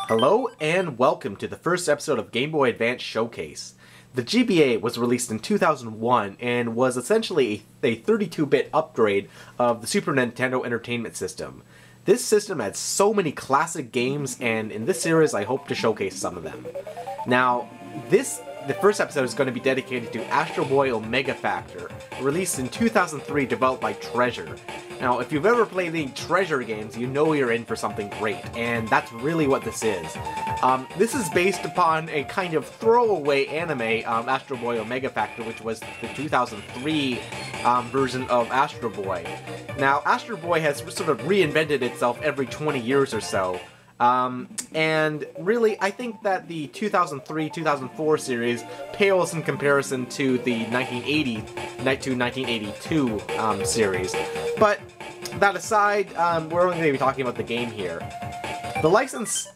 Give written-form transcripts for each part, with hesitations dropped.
Hello and welcome to the first episode of Game Boy Advance Showcase. The GBA was released in 2001 and was essentially a 32-bit upgrade of the Super Nintendo Entertainment System. This system had so many classic games, and in this series I hope to showcase some of them. Now, the first episode is going to be dedicated to AstroBoy Omega Factor, released in 2003, developed by Treasure. Now, if you've ever played the Treasure games, you know you're in for something great, and that's really what this is. This is based upon a kind of throwaway anime, Astro Boy Omega Factor, which was the 2003 version of Astro Boy. Now, Astro Boy has sort of reinvented itself every 20 years or so. And really, I think that the 2003-2004 series pales in comparison to the 1982 series. But that aside, we're only going to be talking about the game here. The license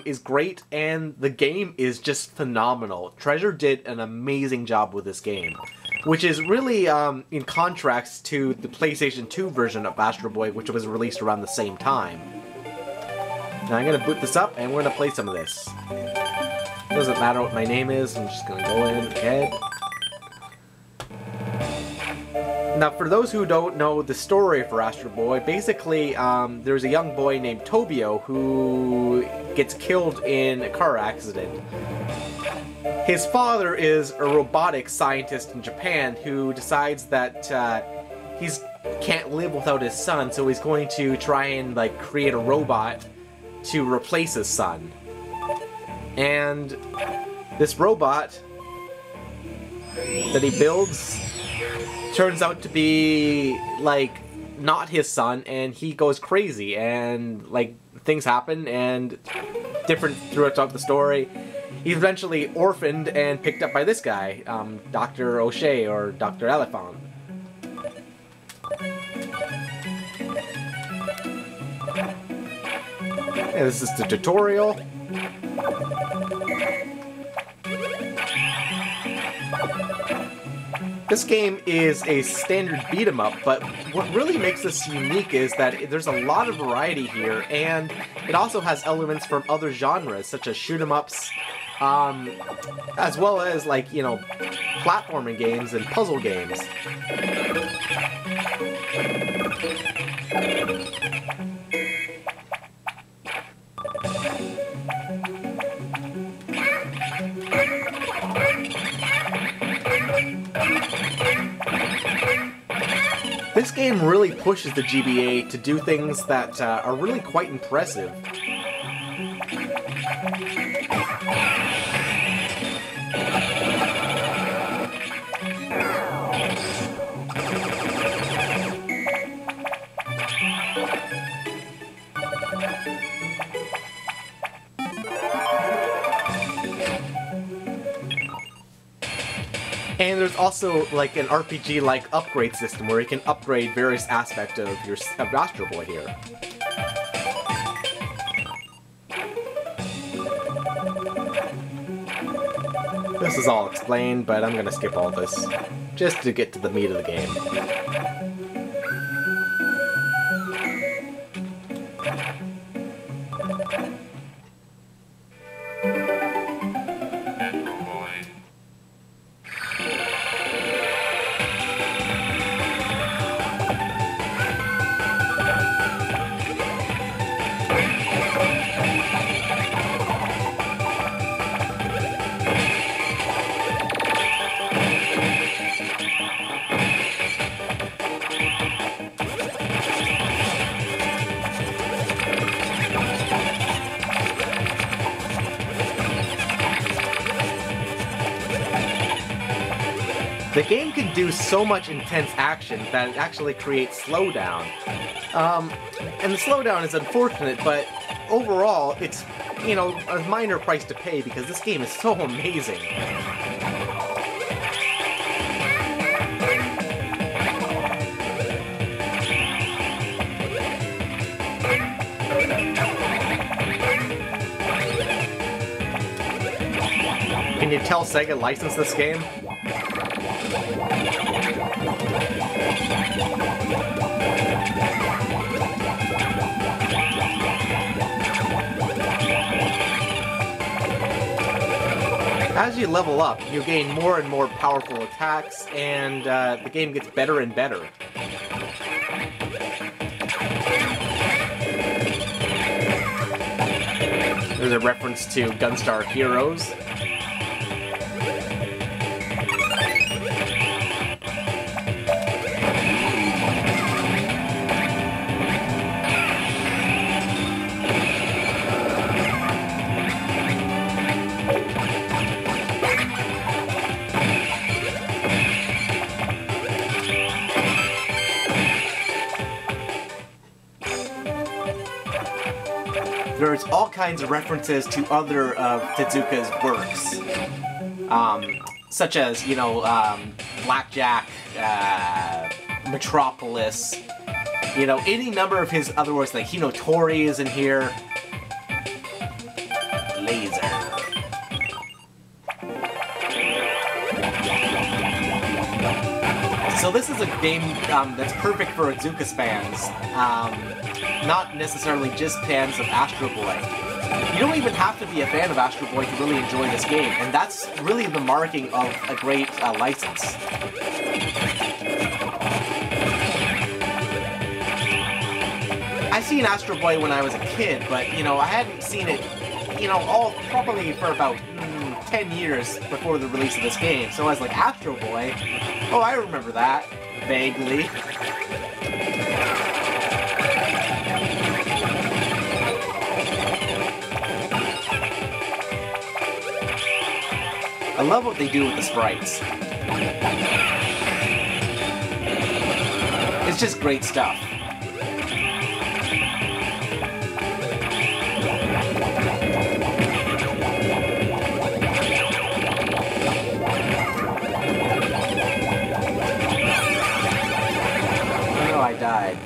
is great, and the game is just phenomenal. Treasure did an amazing job with this game, which is really in contrast to the PlayStation 2 version of Astro Boy, which was released around the same time. Now I'm going to boot this up, and we're going to play some of this. Doesn't matter what my name is, I'm just going to go in ahead. Now, for those who don't know the story for Astro Boy, basically, there's a young boy named Tobio who gets killed in a car accident. His father is a robotics scientist in Japan who decides that he can't live without his son, so he's going to try and create a robot to replace his son. And this robot that he builds turns out to be not his son, and he goes crazy, and things happen and different throughout the story. He's eventually orphaned and picked up by this guy, Dr. O'Shea, or Dr. Elephant. And this is the tutorial. This game is a standard beat-em-up, but what really makes this unique is that there's a lot of variety here, and it also has elements from other genres, such as shoot-em-ups, as well as, platforming games and puzzle games. This game really pushes the GBA to do things that are really quite impressive. And there's also an RPG-like upgrade system where you can upgrade various aspects of Astro Boy here. This is all explained, but I'm gonna skip all this just to get to the meat of the game. The game can do so much intense action that it actually creates slowdown. And the slowdown is unfortunate, but overall, it's, a minor price to pay because this game is so amazing. Can you tell Sega licensed this game? As you level up, you gain more and more powerful attacks, and the game gets better and better. There's a reference to Gunstar Heroes. There's all kinds of references to other of Tezuka's works, such as, you know, Blackjack, Metropolis, you know, any number of his other works, like Hinotori is in here. Laser. So this is a game that's perfect for Tezuka's fans. Not necessarily just fans of Astro Boy. You don't even have to be a fan of Astro Boy to really enjoy this game, and that's really the marking of a great license. I seen Astro Boy when I was a kid, but, you know, I hadn't seen it, you know, probably for about 10 years before the release of this game. So I was like, Astro Boy? Oh, I remember that. Vaguely. I love what they do with the sprites. It's just great stuff. Oh, I died.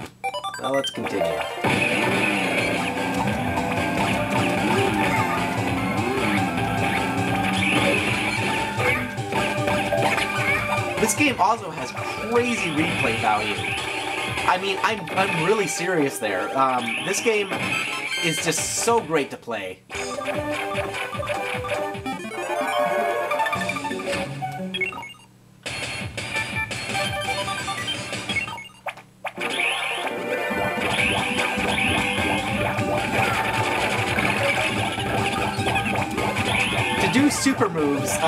Well, let's continue. This game also has crazy replay value. I mean, I'm really serious there. This game is just so great to play. To do super moves,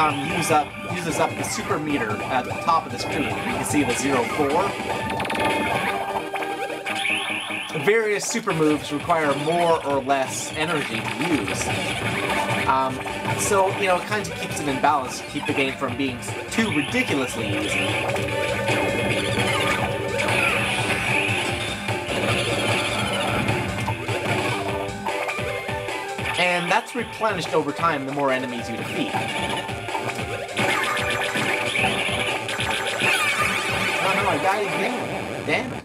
uses up the super meter at the top of the screen. You can see the 04. Various super moves require more or less energy to use. So, you know, it kind of keeps it in balance to keep the game from being too ridiculously easy. And that's replenished over time the more enemies you defeat. Oh no, I died again. Damn it.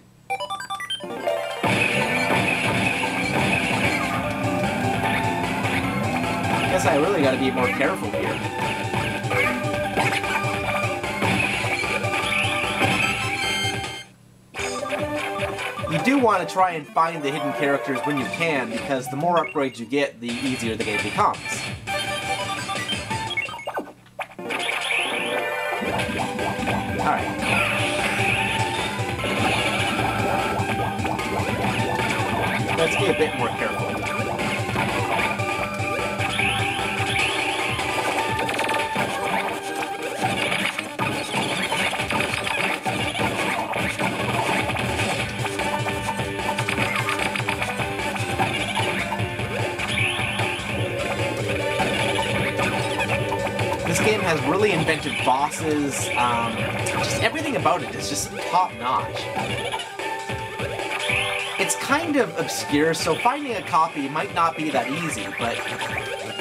Guess I really gotta be more careful here. You do want to try and find the hidden characters when you can, because the more upgrades you get, the easier the game becomes. Alright. Let's be a bit more careful. This game has really inventive bosses, just everything about it is just top-notch. It's kind of obscure, so finding a copy might not be that easy, but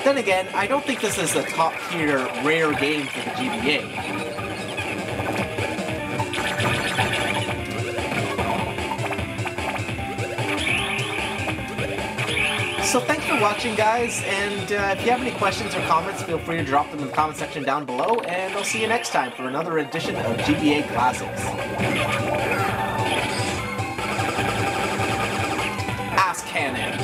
then again, I don't think this is a top-tier rare game for the GBA. So thanks for watching, guys, and if you have any questions or comments, feel free to drop them in the comment section down below, and I'll see you next time for another edition of GBA Classics. Ass Cannon.